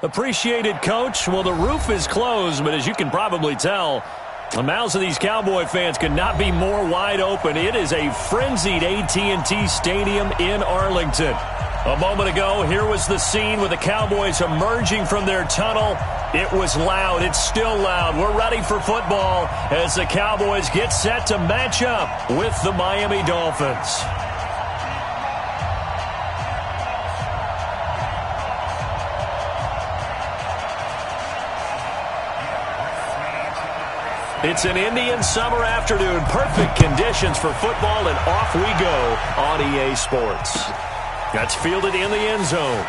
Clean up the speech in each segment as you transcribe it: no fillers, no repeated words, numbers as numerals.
Appreciated, Coach. Well, the roof is closed, but as you can probably tell, the mouths of these Cowboy fans could not be more wide open. It is a frenzied AT&T Stadium in Arlington. A moment ago, here was the scene with the Cowboys emerging from their tunnel. It was loud. It's still loud. We're ready for football as the Cowboys get set to match up with the Miami Dolphins. It's an Indian summer afternoon. Perfect conditions for football, and off we go on EA Sports. That's fielded in the end zone.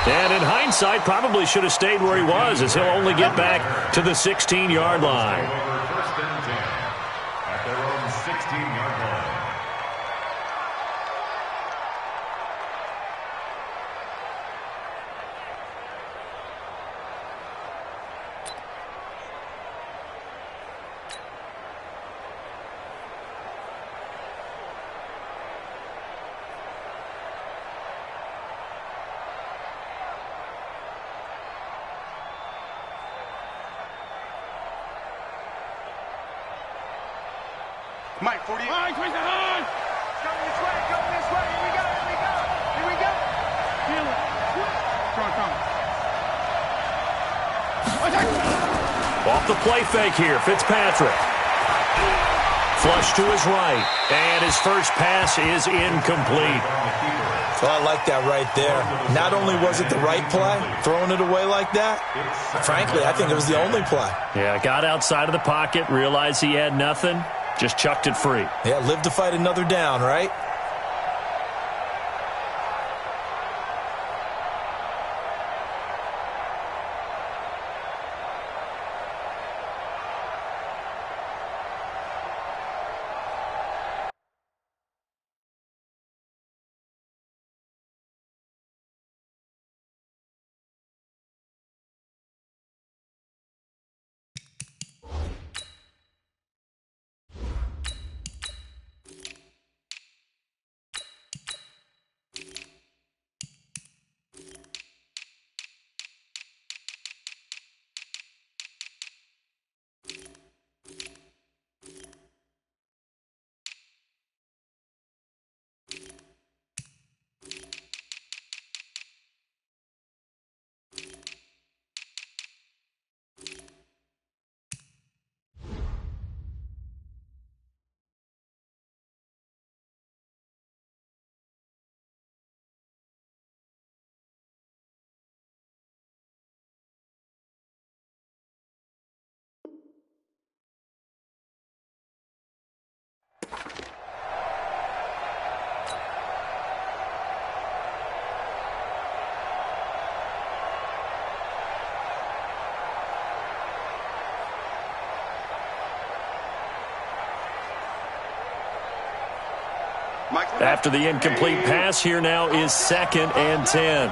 And in hindsight, probably should have stayed where he was, as he'll only get back to the 16-yard line. First and 10 at their own 16-yard line. Mike, 40. Mike, raise the hand. Coming this way, coming this way. Here we go, here we go. Here we go. Feel it. Strong coming. Off the play fake here, Fitzpatrick. Flush to his right, and his first pass is incomplete. Well, I like that right there. Not only was it the right play, throwing it away like that, frankly, I think it was the only play. Yeah, got outside of the pocket, realized he had nothing. Just chucked it free. Yeah, live to fight another down, right? After the incomplete pass, here now is 2nd and 10.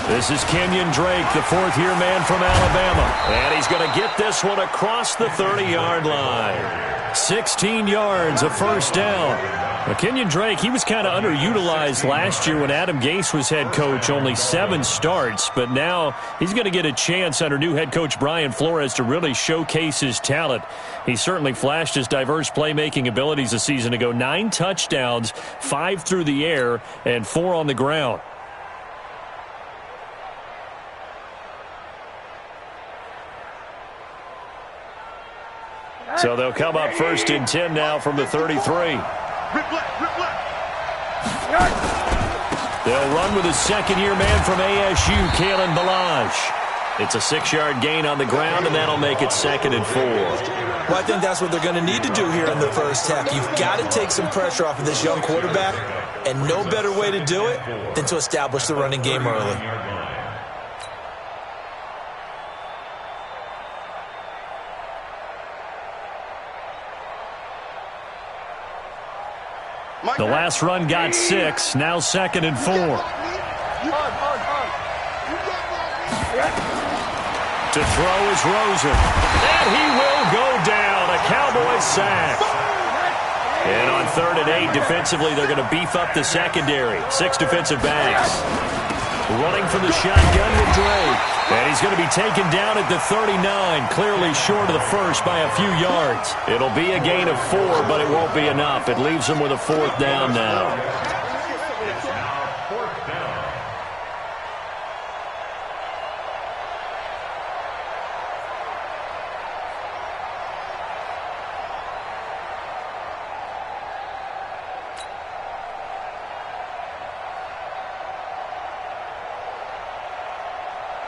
This is Kenyon Drake, the fourth-year man from Alabama. And he's going to get this one across the 30-yard line. 16 yards, a first down. Well, Kenyon Drake, he was kind of underutilized last year when Adam Gase was head coach, only 7 starts. But now he's going to get a chance under new head coach Brian Flores to really showcase his talent. He certainly flashed his diverse playmaking abilities a season ago. 9 touchdowns, 5 through the air, and 4 on the ground. So they'll come up 1st and 10 now from the 33. They'll run with a second-year man from ASU, Kalen Ballage. It's a 6-yard gain on the ground, and that'll make it 2nd and 4. Well, I think that's what they're going to need to do here in the first half. You've got to take some pressure off of this young quarterback, and no better way to do it than to establish the running game early. The last run got 6, now 2nd and 4. To throw is Rosen. And he will go down. A Cowboy sack. And on 3rd and 8. Defensively, they're going to beef up the secondary. 6 defensive backs. Running from the shotgun with Drake. And he's going to be taken down at the 39, clearly short of the first by a few yards. It'll be a gain of 4, but it won't be enough. It leaves him with a 4th down now. It's now 4th down.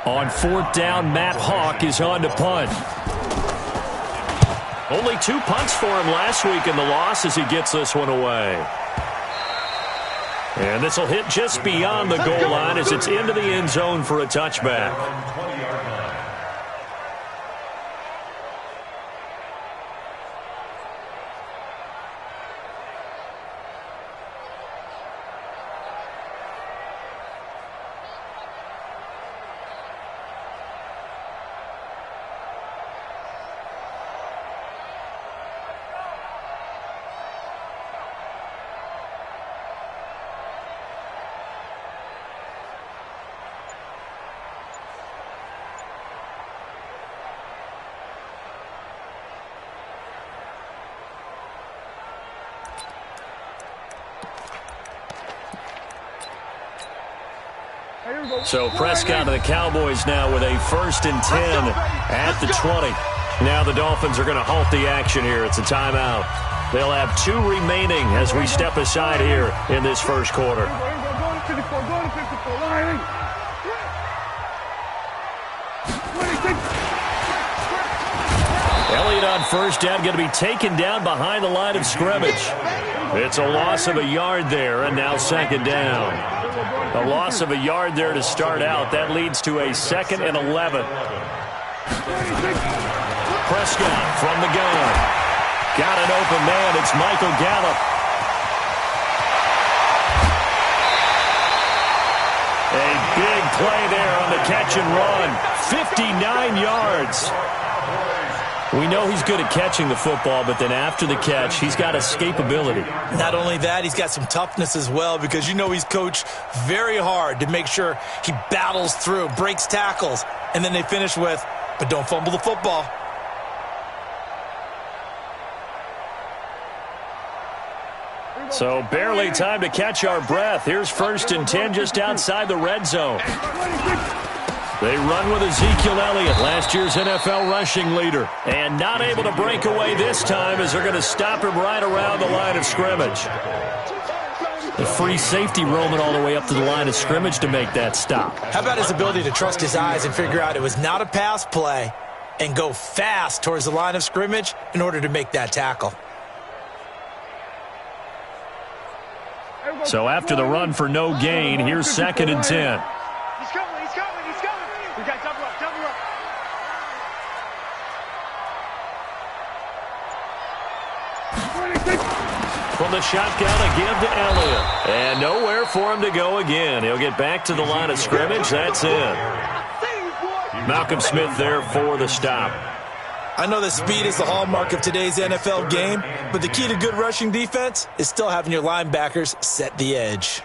On 4th down, Matt Hawk is on to punt. Only 2 punts for him last week in the loss as he gets this one away. And this will hit just beyond the goal line as it's into the end zone for a touchback. 20-yard line. So Prescott and the Cowboys now with a 1st and 10 at the 20. Now the Dolphins are going to halt the action here. It's a timeout. They'll have 2 remaining as we step aside here in this first quarter. Elliott on 1st down, going to be taken down behind the line of scrimmage. It's a loss of a yard there, and now 2nd down. A loss of a yard there to start out. That leads to a 2nd and 11. Prescott from the gun. Got an open man. It's Michael Gallup. A big play there on the catch and run. 59 yards. We know he's good at catching the football, but then after the catch, he's got escapability. Not only that, he's got some toughness as well because you know he's coached very hard to make sure he battles through, breaks tackles, and then they finish with, but don't fumble the football. So barely time to catch our breath. Here's 1st and 10 just outside the red zone. They run with Ezekiel Elliott, last year's NFL rushing leader. And not able to break away this time as they're going to stop him right around the line of scrimmage. The free safety roaming all the way up to the line of scrimmage to make that stop. How about his ability to trust his eyes and figure out it was not a pass play and go fast towards the line of scrimmage in order to make that tackle. So after the run for no gain, here's 2nd and 10. We got double up, double up. From the shotgun, a give to Elliott. And nowhere for him to go again. He'll get back to the line of scrimmage. That's it. Malcolm Smith there for the stop. I know that speed is the hallmark of today's NFL game, but the key to good rushing defense is still having your linebackers set the edge.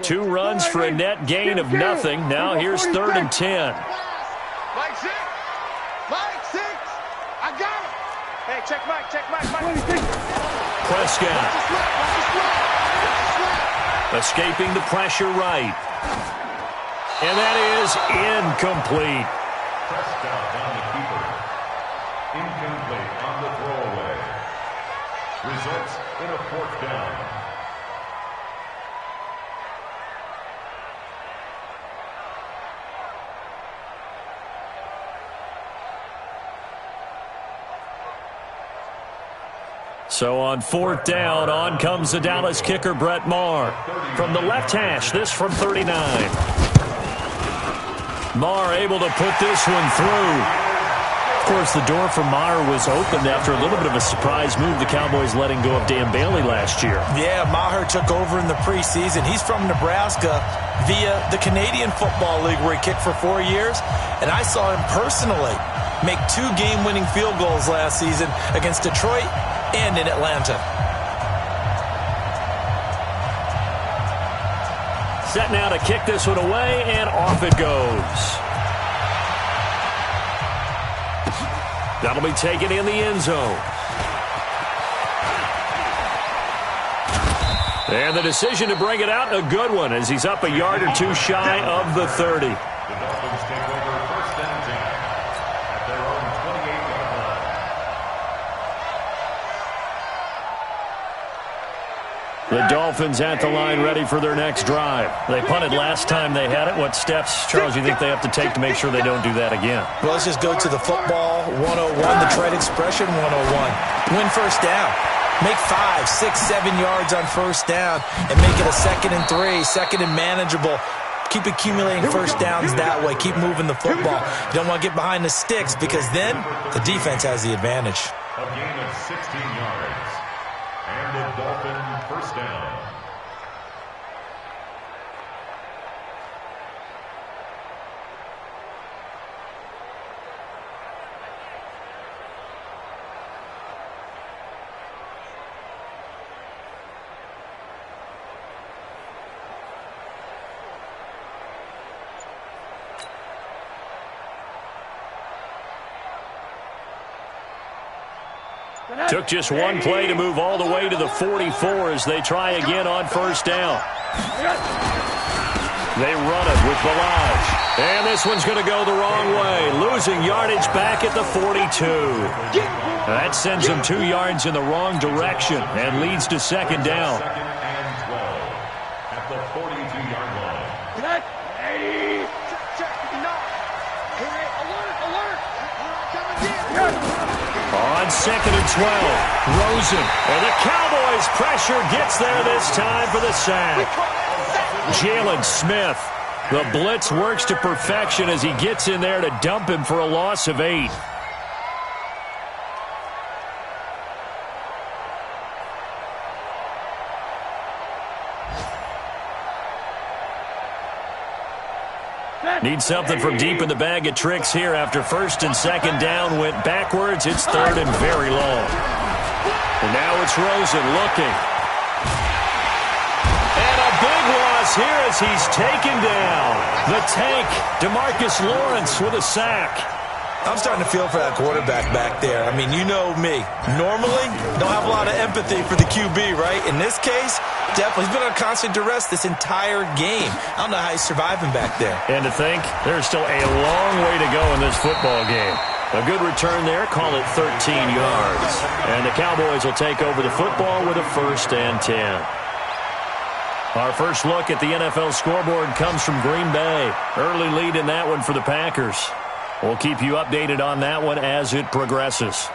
Two runs for a net gain of nothing. Now here's 3rd and 10. Mike 6. Mike 6. I got it. Hey, check Mike. Check Mike. Prescott. Escaping the pressure right. And that is incomplete. Prescott on the keeper. Incomplete on the throwaway. Results in a 4th down. So on 4th down, on comes the Dallas kicker, Brett Maher. From the left hash, this from 39. Maher able to put this one through. course, the door for Maher was opened after a little bit of a surprise move, the Cowboys letting go of Dan Bailey last year. Yeah, Maher took over in the preseason. He's from Nebraska via the Canadian Football League, where he kicked for 4 years. And I saw him personally make 2 game-winning field goals last season against Detroit and in Atlanta. Set now to kick this one away, and off it goes. That'll be taken in the end zone. And the decision to bring it out, a good one, as he's up a yard or 2 shy of the 30. The Dolphins take over first and 10 at their own 28-yard line. The Dolphins at the line ready for their next drive. They punted last time they had it. What steps, Charles, you think they have to take to make sure they don't do that again? Well, let's just go to the football 101, the trade expression 101. Win first down. Make 5, 6, 7 yards on first down and make it a 2nd and 3, 2nd and manageable. Keep accumulating first downs that way. Keep moving the football. You don't want to get behind the sticks because then the defense has the advantage. A gain of 16 yards. And the Dolphin first down. Took just one play to move all the way to the 44 as they try again on first down. They run it with Balaj. And this one's going to go the wrong way, losing yardage back at the 42. That sends them 2 yards in the wrong direction and leads to second down. 2nd and 12 at the 42-yard line. On 2nd and 12, Rosen. And the Cowboys' pressure gets there this time for the sack. Jalen Smith. The blitz works to perfection as he gets in there to dump him for a loss of 8. Need something from deep in the bag of tricks here after first and second down went backwards. It's 3rd and very long. And now it's Rosen looking. And a big loss here as he's taken down. The tank, DeMarcus Lawrence with a sack. I'm starting to feel for that quarterback back there. I mean, you know me. Normally, don't have a lot of empathy for the QB, right? In this case, definitely. He's been on constant duress this entire game. I don't know how he's surviving back there. And to think, there's still a long way to go in this football game. A good return there, call it 13 yards. And the Cowboys will take over the football with a 1st and 10. Our first look at the NFL scoreboard comes from Green Bay. Early lead in that one for the Packers. We'll keep you updated on that one as it progresses.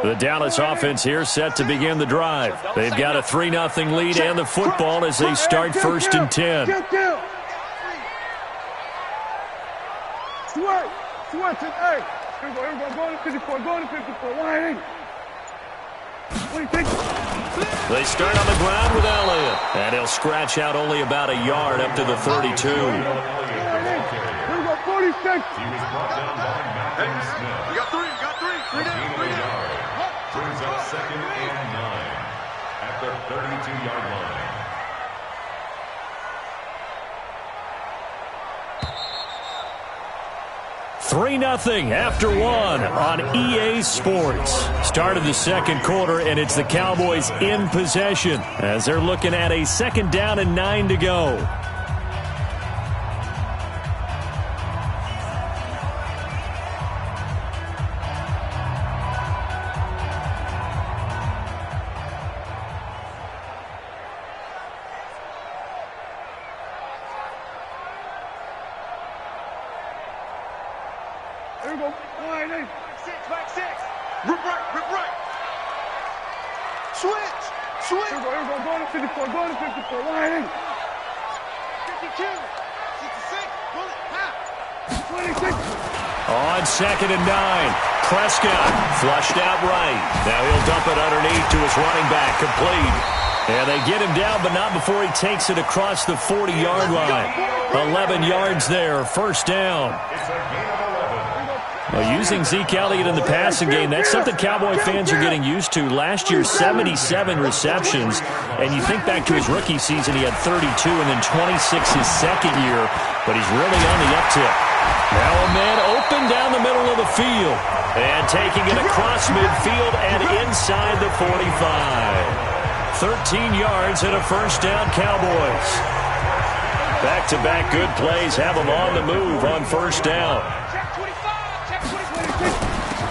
The Dallas offense here set to begin the drive. They've got a 3-0 lead and the football as they start 1st and 10. They start on the ground with Elliott, and he'll scratch out only about a yard up to the 32. He was brought down by Malcolm Smith. We got 3. A gain of a yard. Brings up 2nd and 9 at the 32-yard line. Three 3-0 after 1 on EA Sports. Start of the second quarter, and it's the Cowboys in possession as they're looking at a 2nd down and 9 to go. There we go. Back 6. Rip right. Switch. Here we go. Go to 54. Line 8. On 2nd and 9, Prescott flushed out right. Now he'll dump it underneath to his running back, complete. And they get him down, but not before he takes it across the 40-yard line. 11 yards there, first down. Well, using Zeke Elliott in the passing game, that's something Cowboy fans are getting used to. Last year, 77 receptions, and you think back to his rookie season, he had 32 and then 26 his second year, but he's really on the uptick. Now a man open down the middle of the field, and taking it across midfield and inside the 45. 13 yards and a first down, Cowboys. Back-to-back good plays have them on the move on first down.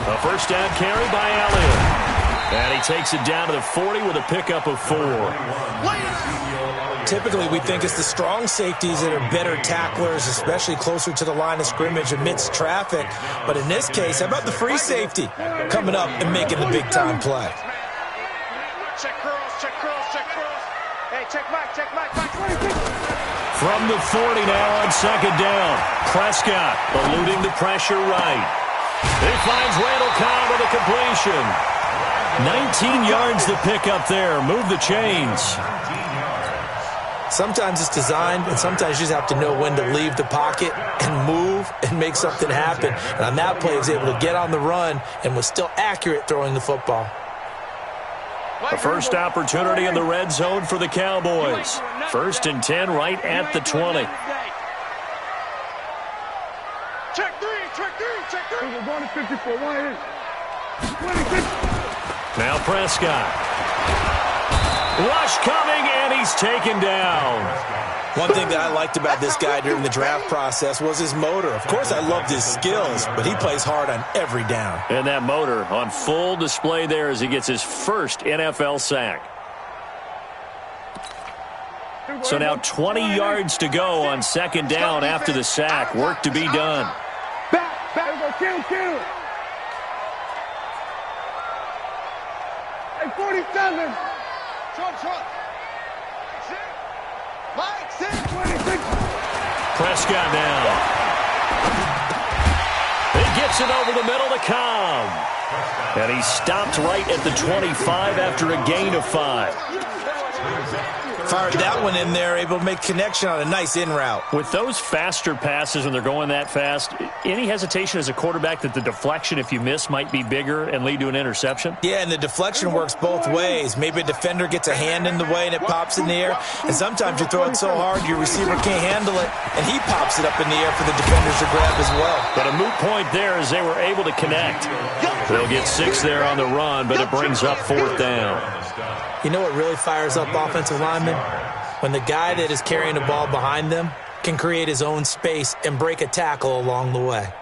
A first down carry by Elliott. And he takes it down to the 40 with a pickup of 4. Typically, we think it's the strong safeties that are better tacklers, especially closer to the line of scrimmage amidst traffic. But in this case, how about the free safety coming up and making the big-time play? Check curls, check curls, check curls. Hey, check Mike, Mike. From the 40 now on second down. Prescott eluding the pressure right. He finds Randall Cobb with a completion. 19 yards to pick up there. Move the chains. Sometimes it's designed, and sometimes you just have to know when to leave the pocket and move and make something happen. And on that play, he was able to get on the run and was still accurate throwing the football. A first opportunity in the red zone for the Cowboys. 1st and 10 right at the 20. Check three. We're going to 54. Now Prescott. Rush coming, and he's taken down. One thing that I liked about this guy during the draft process was his motor. Of course, I loved his skills, but he plays hard on every down. And that motor on full display there as he gets his first NFL sack. So now 20 yards to go on second down after the sack. Work to be done. Back, kill. Hey, 47. Short. Mike, 26. Prescott down. He gets it over the middle to Cobb. And he stopped right at the 25 after a gain of 5. Fired that one in there, able to make connection on a nice in route. With those faster passes when they're going that fast, any hesitation as a quarterback that the deflection, if you miss, might be bigger and lead to an interception? Yeah, and the deflection works both ways. Maybe a defender gets a hand in the way and it pops in the air, and sometimes you throw it so hard your receiver can't handle it, and he pops it up in the air for the defenders to grab as well. But a moot point there as they were able to connect. They'll get 6 there on the run, but it brings up 4th down. You know what really fires up offensive linemen? When the guy that is carrying the ball behind them can create his own space and break a tackle along the way.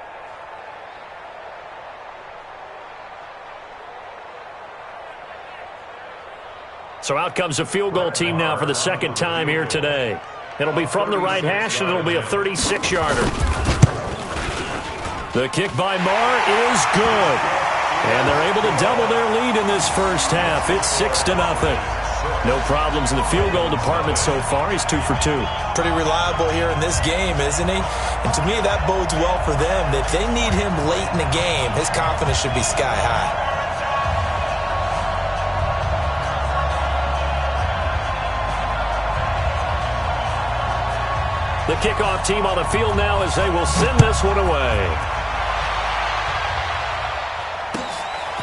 So out comes a field goal team now for the second time here today. It'll be from the right hash, and it'll be a 36-yarder. The kick by Marr is good. And they're able to double their lead in this first half. It's 6-0. No problems in the field goal department so far. He's 2 for 2. Pretty reliable here in this game, isn't he? And to me, that bodes well for them. If they need him late in the game, his confidence should be sky high. The kickoff team on the field now as they will send this one away.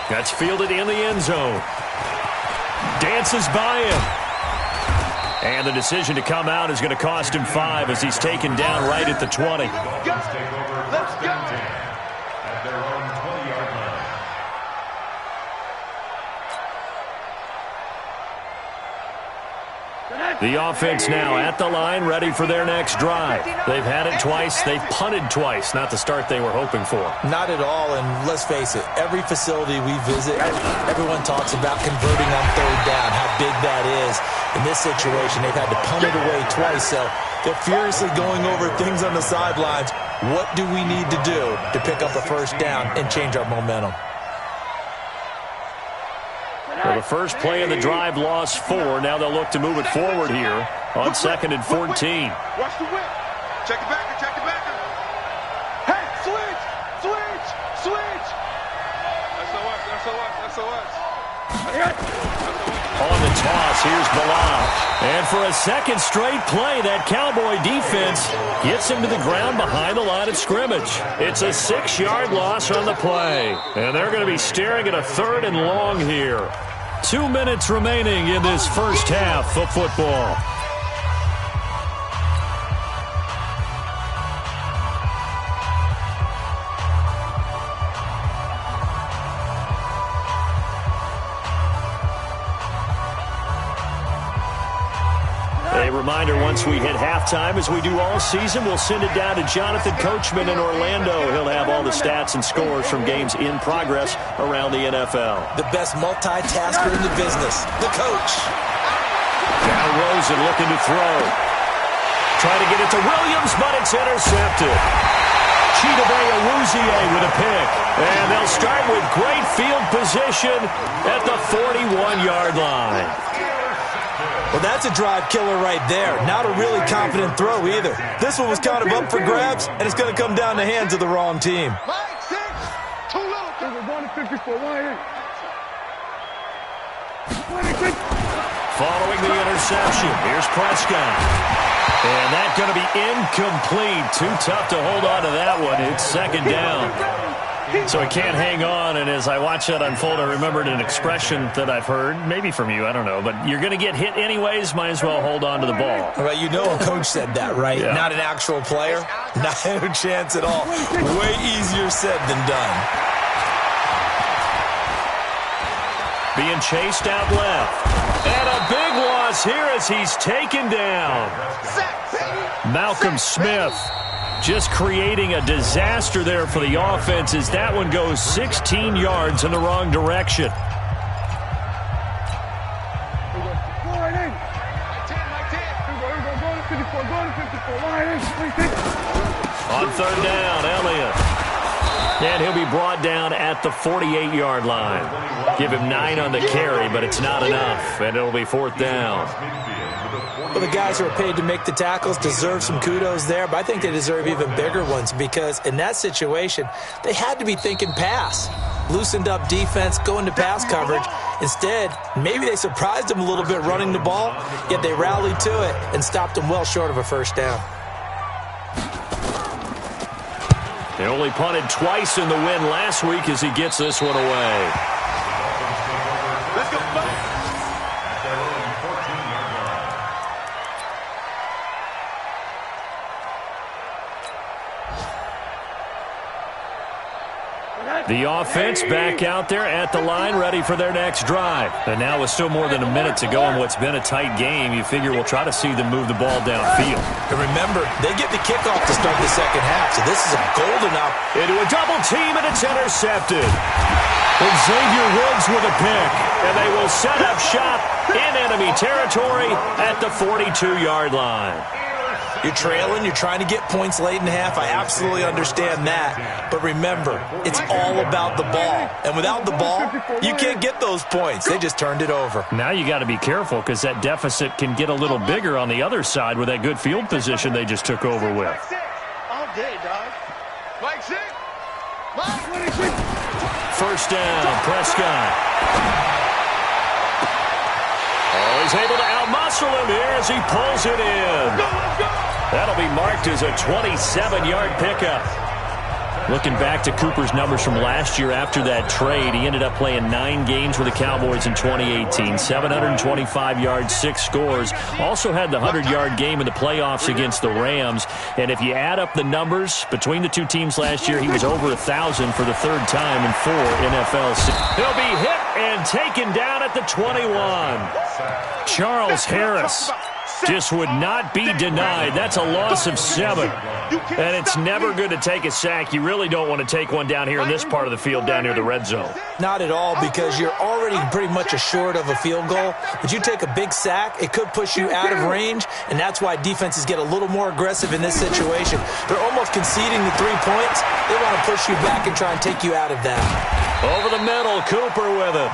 That's fielded in the end zone. Dances by him. And the decision to come out is going to cost him 5 as he's taken down right at the 20. Let's go. At their own 20-yard line. The offense now at the line, ready for their next drive. They've had it twice. They've punted twice. Not the start they were hoping for. Not at all, and let's face it, every facility we visit, everyone talks about converting on third down, how big that is. In this situation, they've had to punt it away twice, so they're furiously going over things on the sidelines. What do we need to do to pick up a first down and change our momentum? Well, the first play of the drive lost 4. Now they'll look to move it forward here on 2nd and 14. Watch the whip. Check it back. Hey, switch. SOS. On the toss, here's Balaj. And for a second straight play, that Cowboy defense gets him to the ground behind the line of scrimmage. It's a 6-yard loss on the play. And they're going to be staring at a 3rd and long here. 2 minutes remaining in this first half of football. A reminder, once we hit halftime, as we do all season, we'll send it down to Jonathan Coachman in Orlando. He'll have all the stats and scores from games in progress around the NFL. The best multitasker in the business, the coach. Now Rosen looking to throw. Trying to get it to Williams, but it's intercepted. Chidobe Awuzie with a pick. And they'll start with great field position at the 41-yard line. Well, that's a drive killer right there. Not a really confident throw either. This one was kind of up for grabs, and it's going to come down the hands of the wrong team. Too little. Following the interception, here's Prescott. And that's going to be incomplete. Too tough to hold on to that one. It's 2nd down. So he can't hang on, and as I watch that unfold, I remembered an expression that I've heard, maybe from you, I don't know, but you're going to get hit anyways, might as well hold on to the ball. Well, you know a coach said that, right? Yeah. Not an actual player? Not a chance at all. Way easier said than done. Being chased out left. And a big loss here as he's taken down. Malcolm Smith. Just creating a disaster there for the offense as that one goes 16 yards in the wrong direction. On 3rd down, Elliott. And he'll be brought down at the 48-yard line. Give him 9 on the carry, but it's not enough, and it'll be 4th down. Well, the guys who are paid to make the tackles deserve some kudos there, but I think they deserve even bigger ones because in that situation, they had to be thinking pass. Loosened up defense, going to pass coverage. Instead, maybe they surprised them a little bit running the ball, yet they rallied to it and stopped them well short of a 1st down. They only punted twice in the win last week as he gets this one away. Let's go, The offense back out there at the line, ready for their next drive. And now with still more than a minute to go in what's been a tight game, you figure we'll try to see them move the ball downfield. And remember, they get the kickoff to start the 2nd half, so this is a golden opportunity. Into a double team, and it's intercepted. And Xavier Woods with a pick. And they will set up shop in enemy territory at the 42-yard line. You're trailing, you're trying to get points late in half. I absolutely understand that. But remember, it's all about the ball. And without the ball, you can't get those points. They just turned it over. Now you got to be careful because that deficit can get a little bigger on the other side with that good field position they just took over with. all day, dog. Mike 6. Mike 26. 1st down, Prescott. Oh, he's able to outmuscle him here as he pulls it in. That'll be marked as a 27-yard pickup. Looking back to Cooper's numbers from last year after that trade, he ended up playing 9 games with the Cowboys in 2018. 725 yards, 6 scores. Also had the 100-yard game in the playoffs against the Rams. And if you add up the numbers between the two teams last year, he was over 1,000 for the 3rd time in 4 NFL seasons. He'll be hit and taken down at the 21. Charles Harris just would not be denied. That's a loss of 7. And it's never good to take a sack. You really don't want to take one down here in this part of the field, down near the red zone. Not at all, because you're already pretty much assured of a field goal. But you take a big sack, it could push you out of range, and that's why defenses get a little more aggressive in this situation. They're almost conceding the 3 points. They want to push you back and try and take you out of that. Over the middle, Cooper with it.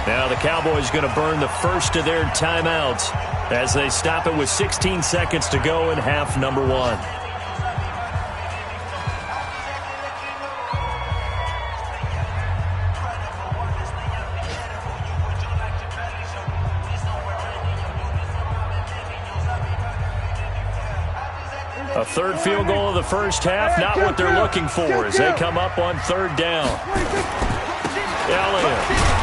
Now the Cowboys going to burn the first of their timeouts as they stop it with 16 seconds to go in half number 1. A third field goal of the first half, not what they're looking for as they come up on third down. Elliott.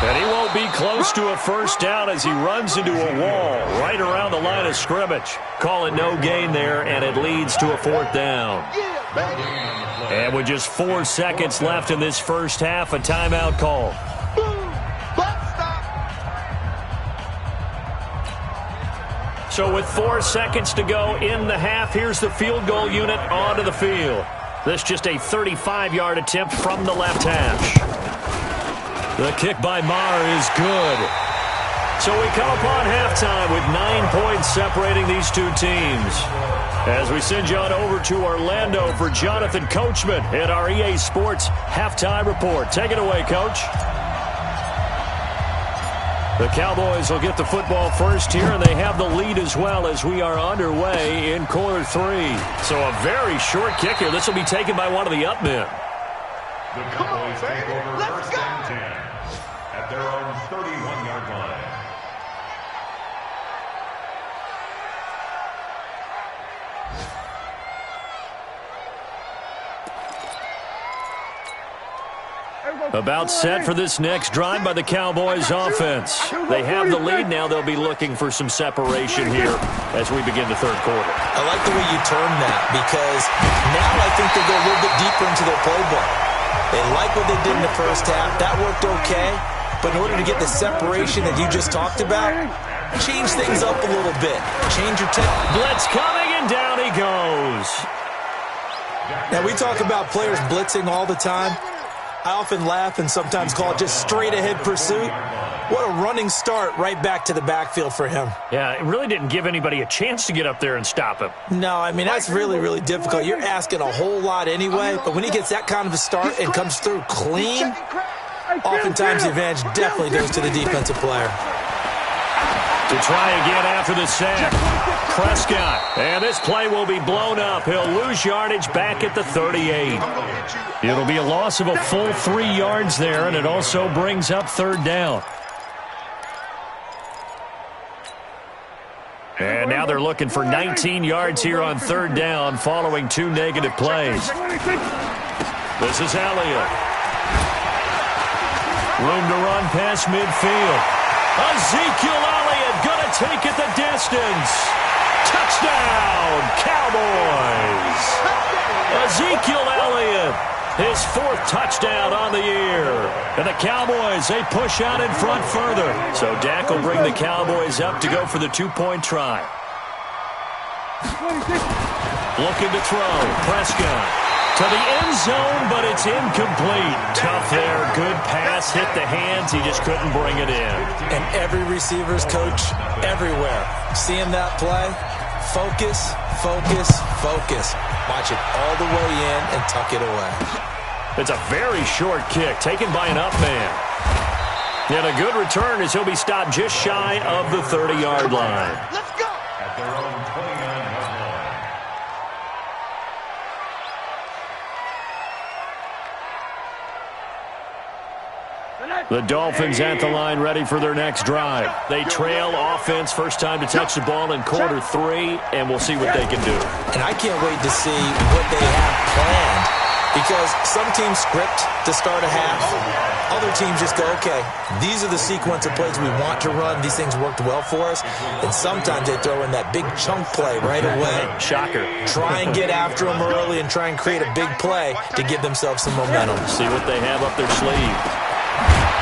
And he won't be close to a first down as he runs into a wall right around the line of scrimmage. Call it no gain there, and it leads to a fourth down. And with just 4 seconds left in this first half, a timeout call. So with 4 seconds to go in the half, here's the field goal unit onto the field. This just a 35-yard attempt from the left hash. The kick by Maher is good. So we come upon halftime with 9 points separating these two teams. As we send you on over to Orlando for Jonathan Coachman at our EA Sports Halftime Report. Take it away, Coach. The Cowboys will get the football first here, and they have the lead as well as we are underway in quarter 3. So a very short kick here. This will be taken by one of the up men. The Cowboys take over first and 10 at their own 31-yard line. About set for this next drive by the Cowboys offense. They have the lead now. They'll be looking for some separation here as we begin the third quarter. I like the way you term that because now I think they go a little bit deeper into their playbook. They like what they did in the first half. That worked okay. But in order to get the separation that you just talked about, change things up a little bit. Change your blitz coming, and down he goes. Now, we talk about players blitzing all the time. I often laugh and sometimes call it just straight-ahead pursuit. What a running start right back to the backfield for him. Yeah, it really didn't give anybody a chance to get up there and stop him. No, I mean, that's really, really difficult. You're asking a whole lot anyway, but when he gets that kind of a start and comes through clean, oftentimes the advantage definitely goes to the defensive player. To try again after the sack, Prescott. And this play will be blown up. He'll lose yardage back at the 38. It'll be a loss of a full 3 yards there, and it also brings up third down. And now they're looking for 19 yards here on third down following 2 negative plays. This is Elliott. Room to run past midfield. Ezekiel Elliott going to take it the distance. Touchdown, Cowboys. Ezekiel Elliott, his 4th touchdown on the year. And the Cowboys, they push out in front further. So Dak will bring the Cowboys up to go for the 2-point try. Looking to throw, Prescott. To the end zone, but it's incomplete. Tough there. Good pass. Hit the hands. He just couldn't bring it in. And every receiver's coach everywhere. Seeing that play, focus, focus, focus. Watch it all the way in and tuck it away. It's a very short kick taken by an up man. And a good return as he'll be stopped just shy of the 30-yard line. Let's go! At their own 29-yard line. The Dolphins at the line ready for their next drive. They trail offense first time to touch the ball in quarter 3, and we'll see what they can do. And I can't wait to see what they have planned because some teams script to start a half. Other teams just go, okay, these are the sequence of plays we want to run. These things worked well for us. And sometimes they throw in that big chunk play right away. Shocker. Try and get after them early and try and create a big play to give themselves some momentum. See what they have up their sleeve.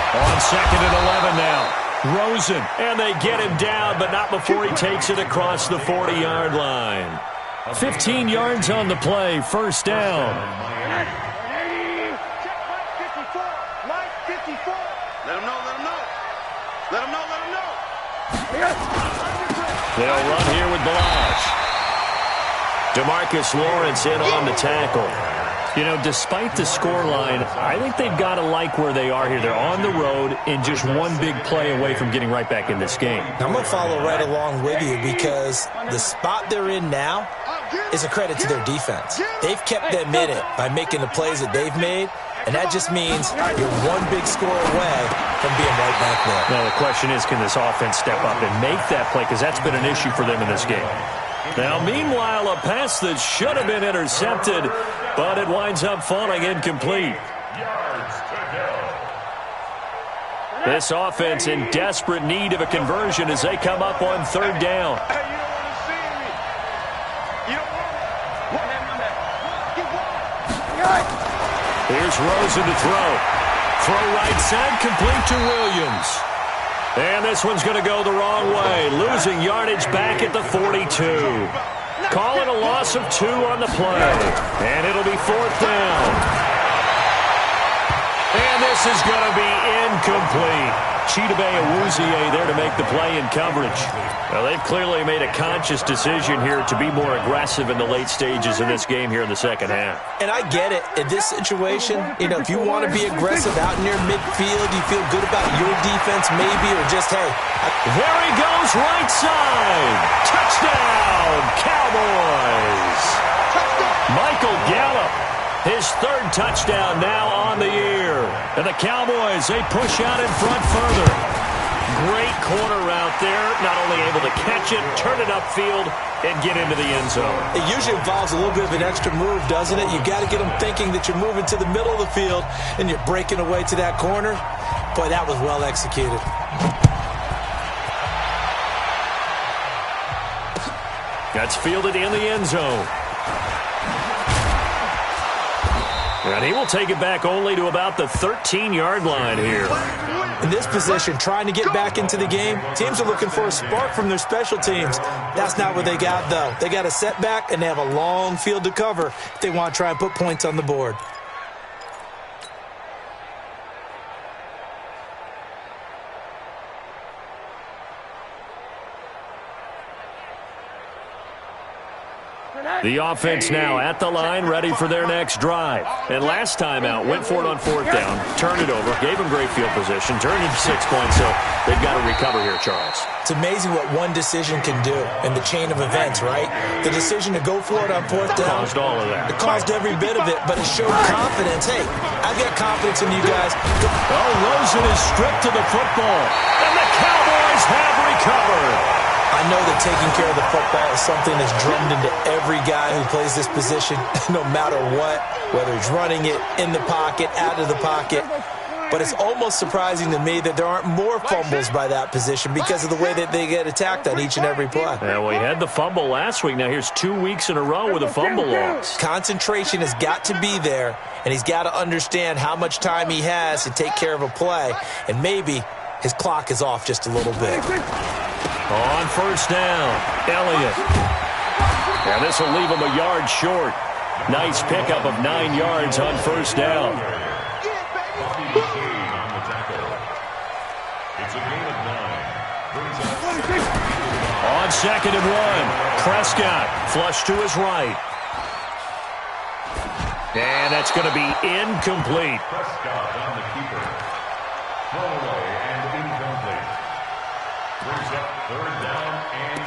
On 2nd and 11 now. Rosen, and they get him down, but not before he takes it across the 40-yard line. 15 yards on the play, first down. Let him know, let him know. Let him know, let him know. They'll run here with Balazs. DeMarcus Lawrence in on the tackle. You know, despite the scoreline, I think they've got to like where they are here. They're on the road and just one big play away from getting right back in this game. I'm going to follow right along with you because the spot they're in now is a credit to their defense. They've kept them in it by making the plays that they've made, and that just means you're one big score away from being right back there. Now, the question is, can this offense step up and make that play? Because that's been an issue for them in this game. Now, meanwhile, a pass that should have been intercepted, but it winds up falling incomplete. This offense in desperate need of a conversion as they come up on third down. Here's Rosen to throw. Throw right side, complete to Williams. And this one's going to go the wrong way. Losing yardage back at the 42. Call it a loss of 2 on the play. And it'll be fourth down. And this is going to be incomplete. Chidobe Awuzie there to make the play in coverage. Well, they've clearly made a conscious decision here to be more aggressive in the late stages of this game here in the second half. And I get it. In this situation, you know, if you want to be aggressive out near midfield, you feel good about your defense maybe, or just, hey. There he goes, right side. Touchdown, Cowboys. Michael Gallup, his third touchdown now on the year. And the Cowboys, they push out in front further. Great corner route there. Not only able to catch it, turn it upfield, and get into the end zone. It usually involves a little bit of an extra move, doesn't it? You got to get them thinking that you're moving to the middle of the field and you're breaking away to that corner. Boy, that was well executed. That's fielded in the end zone. And he will take it back only to about the 13-yard line here. In this position, trying to get back into the game, teams are looking for a spark from their special teams. That's not what they got, though. They got a setback, and they have a long field to cover if they want to try and put points on the board. The offense now at the line, ready for their next drive. And last time out, went for it on fourth down, turned it over, gave them great field position, turned into 6 points, so they've got to recover here, Charles. It's amazing what one decision can do in the chain of events, right? The decision to go for it on fourth down. Caused all of that. It caused every bit of it, but it showed confidence. Hey, I've got confidence in you guys. Oh, Rosen is stripped to the football, and the Cowboys have recovered. I know that taking care of the football is something that's drummed into every guy who plays this position, no matter what, whether he's running it, in the pocket, out of the pocket. But it's almost surprising to me that there aren't more fumbles by that position because of the way that they get attacked on each and every play. Yeah, well, he had the fumble last week. Now here's 2 weeks in a row with a fumble loss. Concentration has got to be there, and he's got to understand how much time he has to take care of a play, and maybe his clock is off just a little bit. On first down, Elliott. And this will leave him a yard short. Nice pickup of 9 yards on first down. On second and 1, Prescott flush to his right. And that's going to be incomplete. Prescott on the keeper. Throwaway and incomplete. Brings up third down and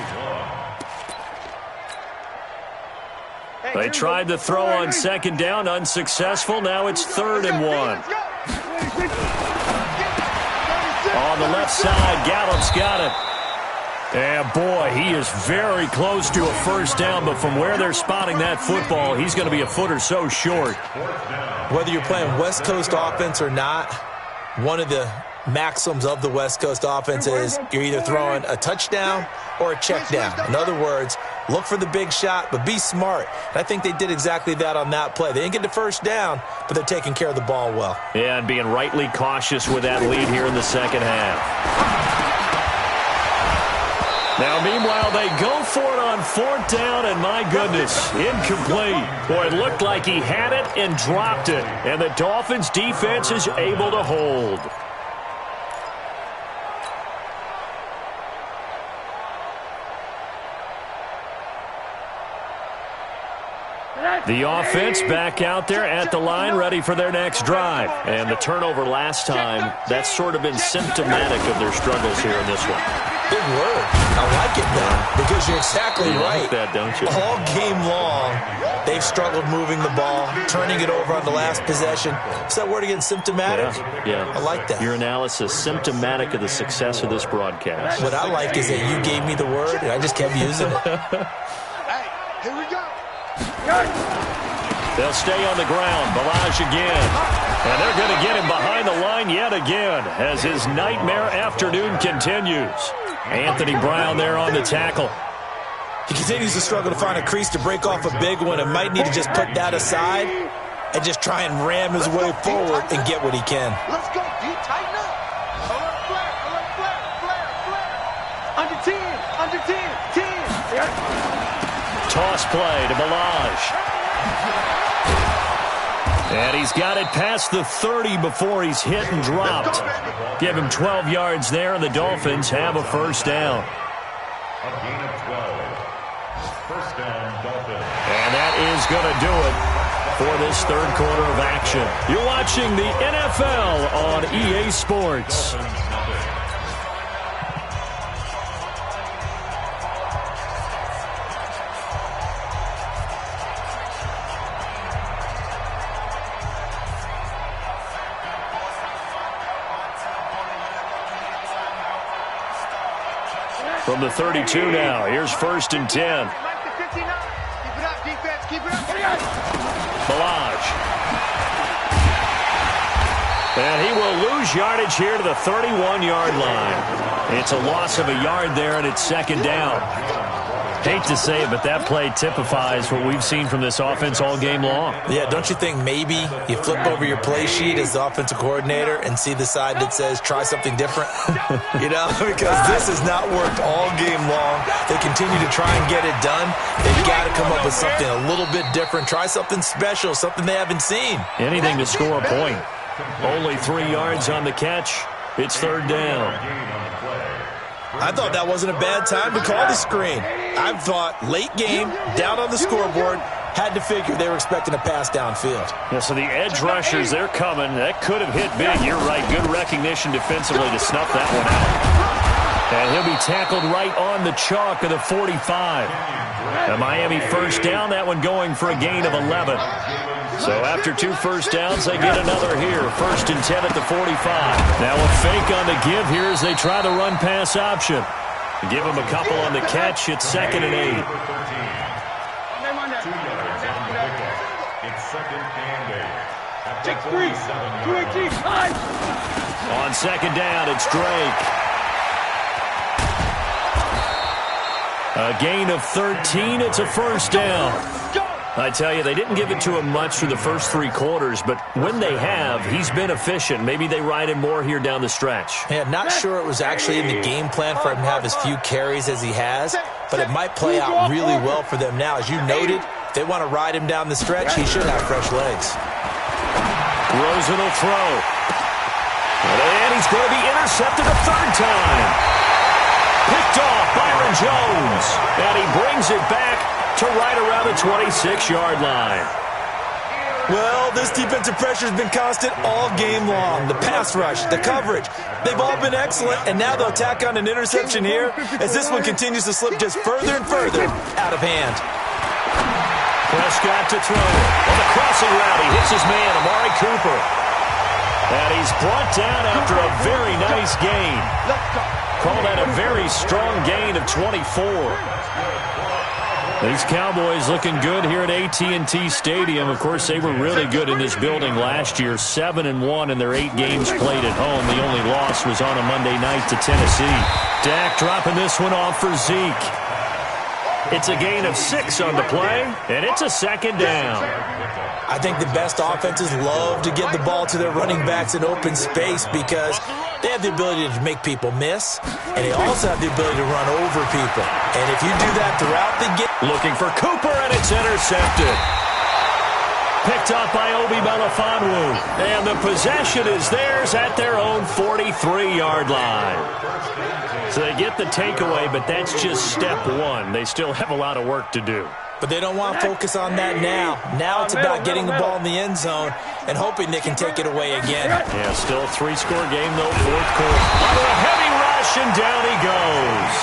1. They tried to throw on second down, unsuccessful. Now it's third and 1. On the left side, Gallup's got it. And boy, he is very close to a first down, but from where they're spotting that football, he's going to be a foot or so short. Whether you're playing West Coast offense or not, one of the maxims of the West Coast offense is you're either throwing a touchdown or a check down. In other words, look for the big shot, but be smart. And I think they did exactly that on that play. They didn't get the first down, but they're taking care of the ball well. Yeah, and being rightly cautious with that lead here in the second half. Now, meanwhile, they go for it on fourth down, and my goodness, incomplete. Boy, it looked like he had it and dropped it, and the Dolphins' defense is able to hold. The offense back out there at the line, ready for their next drive. And the turnover last time, that's sort of been symptomatic of their struggles here in this one. Big word. I like it now because you're exactly right. Like that, don't you? All game long, they've struggled moving the ball, turning it over on the last possession. Is that word again, symptomatic? Yeah. I like that. Your analysis, symptomatic of the success of this broadcast. What I like is that you gave me the word, and I just kept using it. Hey, here we go. They'll stay on the ground. Balaj again. And they're going to get him behind the line yet again as his nightmare afternoon continues. Anthony Brown there on the tackle. He continues to struggle to find a crease to break off a big one and might need to just put that aside and just try and ram his way forward and get what he can. Let's go. Deep, tighten up. Under 10, under 10, 10. Toss play to Balaj. And he's got it past the 30 before he's hit and dropped. Give him 12 yards there, and the Dolphins have a first down. A gain of 12. First down, Dolphins. And that is going to do it for this third quarter of action. You're watching the NFL on EA Sports. From the 32 now, here's 1st and 10. Balaj. And he will lose yardage here to the 31-yard line. It's a loss of a yard there, and it's second down. Hate to say it, but that play typifies what we've seen from this offense all game long. Yeah, don't you think maybe you flip over your play sheet as the offensive coordinator and see the side that says try something different? Because this has not worked all game long. They continue to try and get it done. They've got to come up with something a little bit different. Try something special, something they haven't seen. Anything to score a point. Only 3 yards on the catch. It's third down. I thought that wasn't a bad time to call the screen. I thought late game, down on the scoreboard, had to figure they were expecting a pass downfield. Yeah, so the edge rushers, they're coming. That could have hit big. You're right. Good recognition defensively to snuff that one out. And he'll be tackled right on the chalk of the 45. The Miami first down, that one going for a gain of 11. So after 2 first downs, they get another here. 1st and 10 at the 45. Now a fake on the give here as they try the run-pass option. Give them a couple on the catch. It's 2nd and 8. 2 yards on the pickup. It's 2nd and 8. At the 47-yard line. On 2nd down, it's Drake. A gain of 13. It's a first down. I tell you, they didn't give it to him much through the first 3 quarters, but when they have, he's been efficient. Maybe they ride him more here down the stretch. Yeah, not sure it was actually in the game plan for him to have as few carries as he has, but it might play out really well for them now. As you noted, if they want to ride him down the stretch, he should have fresh legs. Rosen will throw. And he's going to be intercepted a 3rd time. Picked off Byron Jones, and he brings it back to right around the 26-yard line. Well, this defensive pressure has been constant all game long. The pass rush, the coverage, they've all been excellent, and now they'll tack on an interception here as this one continues to slip just further and further out of hand. Prescott to throw. On the crossing route, he hits his man, Amari Cooper. And he's brought down after a very nice gain. Call that a very strong gain of 24. These Cowboys looking good here at AT&T Stadium. Of course, they were really good in this building last year. 7-1 in their 8 games played at home. The only loss was on a Monday night to Tennessee. Dak dropping this one off for Zeke. It's a gain of 6 on the play, and it's a 2nd down. I think the best offenses love to get the ball to their running backs in open space because they have the ability to make people miss, and they also have the ability to run over people. And if you do that throughout the game... Looking for Cooper, and it's intercepted. Picked up by Obi Melifonwu. And the possession is theirs at their own 43-yard line. So they get the takeaway, but that's just step 1. They still have a lot of work to do. But they don't want to focus on that now. Now it's about getting the ball in the end zone and hoping they can take it away again. Yeah, still a 3-score game, though, fourth quarter. Under a heavy rush, and down he goes.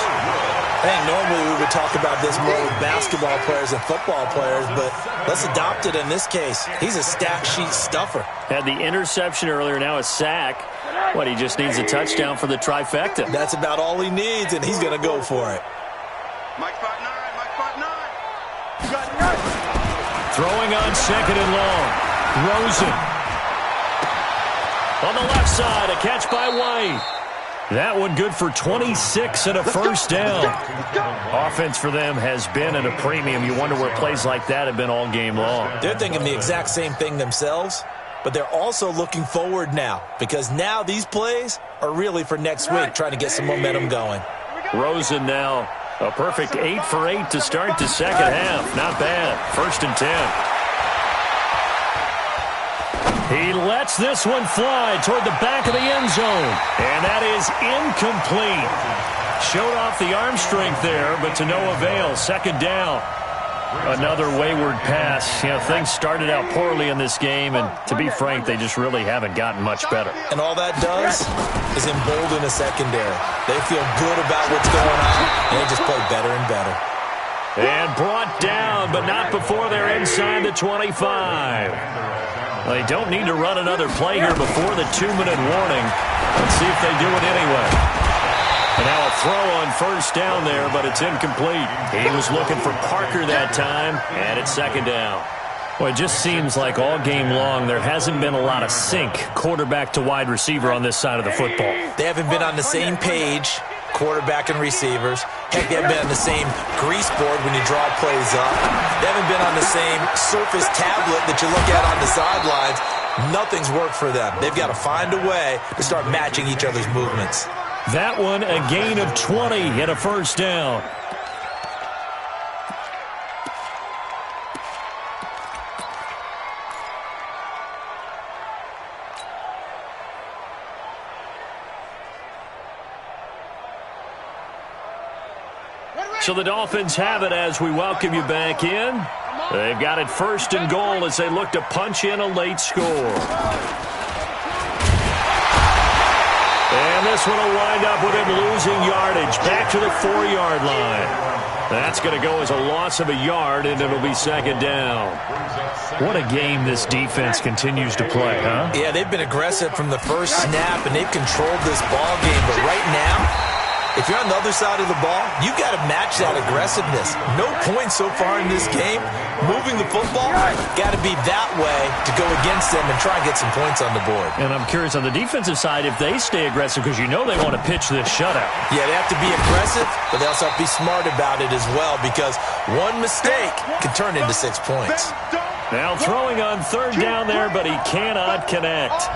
I think normally we would talk about this more with basketball players and football players, but let's adopt it in this case. He's a stat sheet stuffer. Had the interception earlier, now a sack. What, he just needs a touchdown for the trifecta. That's about all he needs, and he's going to go for it. Mike spot 9, Mike spot 9. Throwing on second and long. Rosen. On the left side, a catch by White. That one good for 26 and a first down. Offense for them has been at a premium. You wonder where plays like that have been all game long. They're thinking the exact same thing themselves, but they're also looking forward now because now these plays are really for next week, trying to get some momentum going. Rosen now a perfect 8 for 8 to start the second half. Not bad. First and 10. He lets this one fly toward the back of the end zone. And that is incomplete. Showed off the arm strength there, but to no avail. Second down. Another wayward pass. You know, things started out poorly in this game, and to be frank, they just really haven't gotten much better. And all that does is embolden a secondary. They feel good about what's going on, and they just play better and better. And brought down, but not before they're inside the 25. Well, they don't need to run another play here before the 2-minute warning. Let's see if they do it anyway. And now a throw on first down there, but it's incomplete. He was looking for Parker that time, and it's second down. Well, it just seems like all game long there hasn't been a lot of sync quarterback to wide receiver on this side of the football. They haven't been on the same page, quarterback and receivers. Heck, they haven't been on the same grease board when you draw plays up. They haven't been on the same surface tablet that you look at on the sidelines. Nothing's worked for them. They've got to find a way to start matching each other's movements. That one a gain of 20 and a first down. So the Dolphins have it as we welcome you back in. They've got it first and goal as they look to punch in a late score. And this one will wind up with him losing yardage back to the 4-yard line. That's going to go as a loss of a yard, and it'll be second down. What a game this defense continues to play, huh? Yeah, they've been aggressive from the first snap, and they've controlled this ball game. But right now, if you're on the other side of the ball, you've got to match that aggressiveness. No points so far in this game. Moving the football, got to be that way to go against them and try and get some points on the board. And I'm curious on the defensive side if they stay aggressive because you know they want to pitch this shutout. Yeah, they have to be aggressive, but they also have to be smart about it as well because one mistake can turn into 6 points. Now throwing on third down there, but he cannot connect.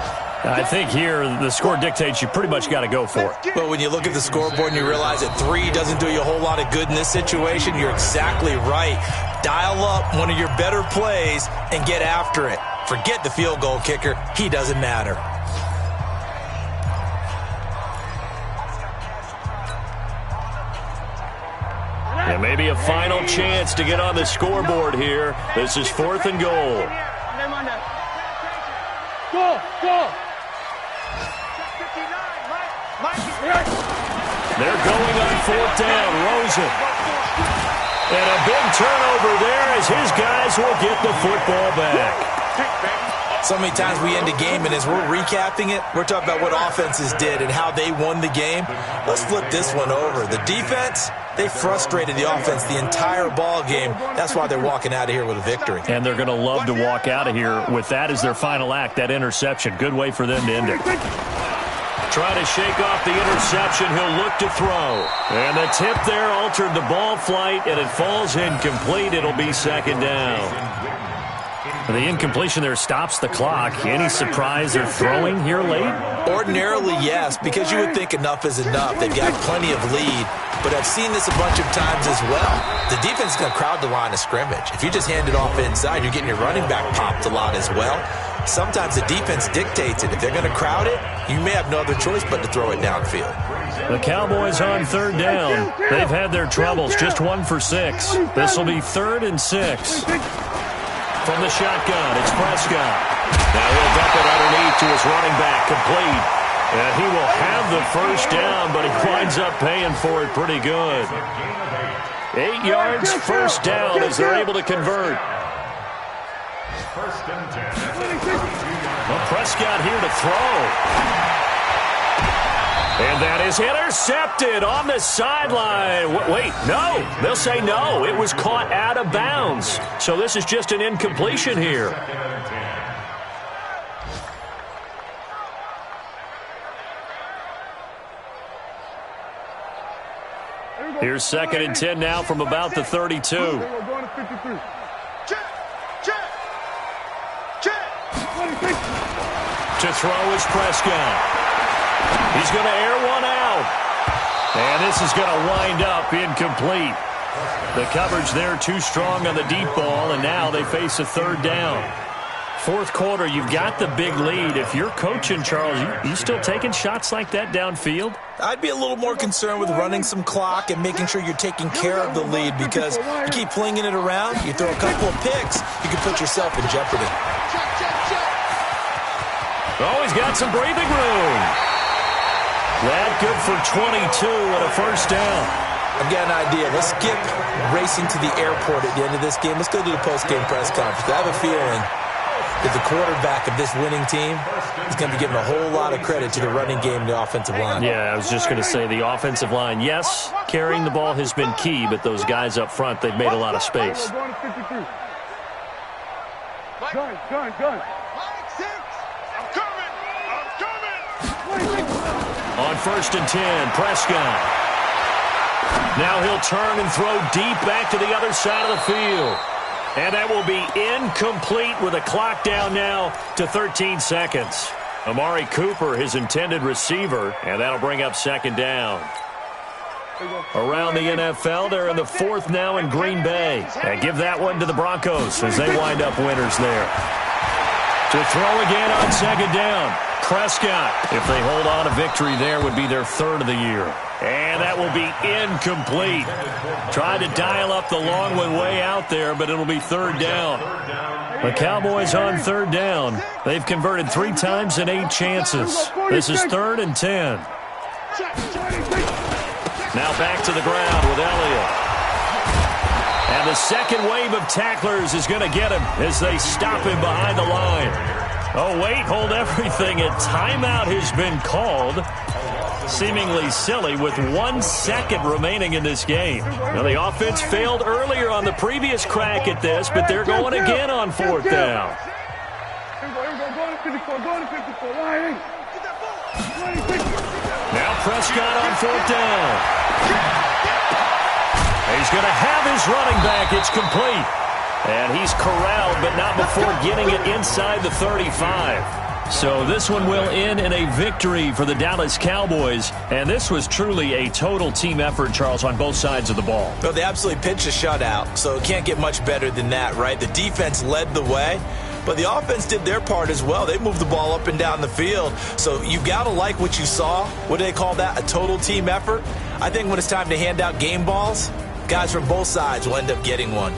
I think here the score dictates you pretty much got to go for it. But when you look at the scoreboard and you realize that 3 doesn't do you a whole lot of good in this situation, you're exactly right. Dial up one of your better plays and get after it. Forget the field goal kicker. He doesn't matter. And maybe a final chance to get on the scoreboard here. This is fourth and goal. Go! They're going on fourth down. Rosen. And a big turnover there as his guys will get the football back. So many times we end a game, and as we're recapping it, we're talking about what offenses did and how they won the game. Let's flip this one over. The defense, they frustrated the offense the entire ball game. That's why they're walking out of here with a victory. And they're going to love to walk out of here with that as their final act, that interception. Good way for them to end it. Trying to shake off the interception. He'll look to throw. And the tip there altered the ball flight, and it falls incomplete. It'll be second down. The incompletion there stops the clock. Any surprise they're throwing here late? Ordinarily, yes, because you would think enough is enough. They've got plenty of lead, but I've seen this a bunch of times as well. The defense is going to crowd the line of scrimmage. If you just hand it off inside, you're getting your running back popped a lot as well. Sometimes the defense dictates it. If they're going to crowd it, you may have no other choice but to throw it downfield. The Cowboys on third down. They've had their troubles, just 1 for 6. This will be 3rd and 6. From the shotgun, it's Prescott. Now he'll dump it underneath to his running back, complete. And he will have the first down, but he winds up paying for it pretty good. 8 yards, first down as they're able to convert. First and 10. Well, Prescott here to throw. And that is intercepted on the sideline. Wait, no. They'll say no. It was caught out of bounds. So this is just an incompletion here. Here's 2nd and 10 now from about the 32. To throw is Prescott. He's going to air one out. And this is going to wind up incomplete. The coverage there too strong on the deep ball, and now they face a 3rd down. 4th quarter, you've got the big lead. If you're coaching, Charles, you still taking shots like that downfield? I'd be a little more concerned with running some clock and making sure you're taking care of the lead, because you keep flinging it around, you throw a couple of picks, you can put yourself in jeopardy. Oh, he's got some breathing room. That good for 22 and a first down. I've got an idea. Let's skip racing to the airport at the end of this game. Let's go to the post-game press conference. I have a feeling that the quarterback of this winning team is going to be giving a whole lot of credit to the running game and the offensive line. Yeah, I was just going to say the offensive line, yes, carrying the ball has been key, but those guys up front, they've made a lot of space. Gun. On 1st and 10, Prescott. Now he'll turn and throw deep back to the other side of the field. And that will be incomplete with a clock down now to 13 seconds. Amari Cooper, his intended receiver, and that'll bring up 2nd down. Around the NFL, they're in the 4th now in Green Bay. And give that one to the Broncos as they wind up winners there. To throw again on 2nd down. Prescott, if they hold on, a victory there would be their 3rd of the year. And that will be incomplete. Tried to dial up the long one way out there, but it'll be 3rd down. The Cowboys on 3rd down. They've converted 3 times in 8 chances. This is 3rd and 10. Now back to the ground with Elliott. And the second wave of tacklers is going to get him as they stop him behind the line. Oh, wait, hold everything. A timeout has been called. Seemingly silly with 1 second remaining in this game. Now, the offense failed earlier on the previous crack at this, but they're going again on 4th down. Now Prescott on 4th down. He's going to have his running back. It's complete. And he's corralled, but not before getting it inside the 35. So this one will end in a victory for the Dallas Cowboys. And this was truly a total team effort, Charles, on both sides of the ball. Well, they absolutely pitched a shutout, so it can't get much better than that, right? The defense led the way, but the offense did their part as well. They moved the ball up and down the field. So you've got to like what you saw. What do they call that? A total team effort? I think when it's time to hand out game balls, guys from both sides will end up getting one.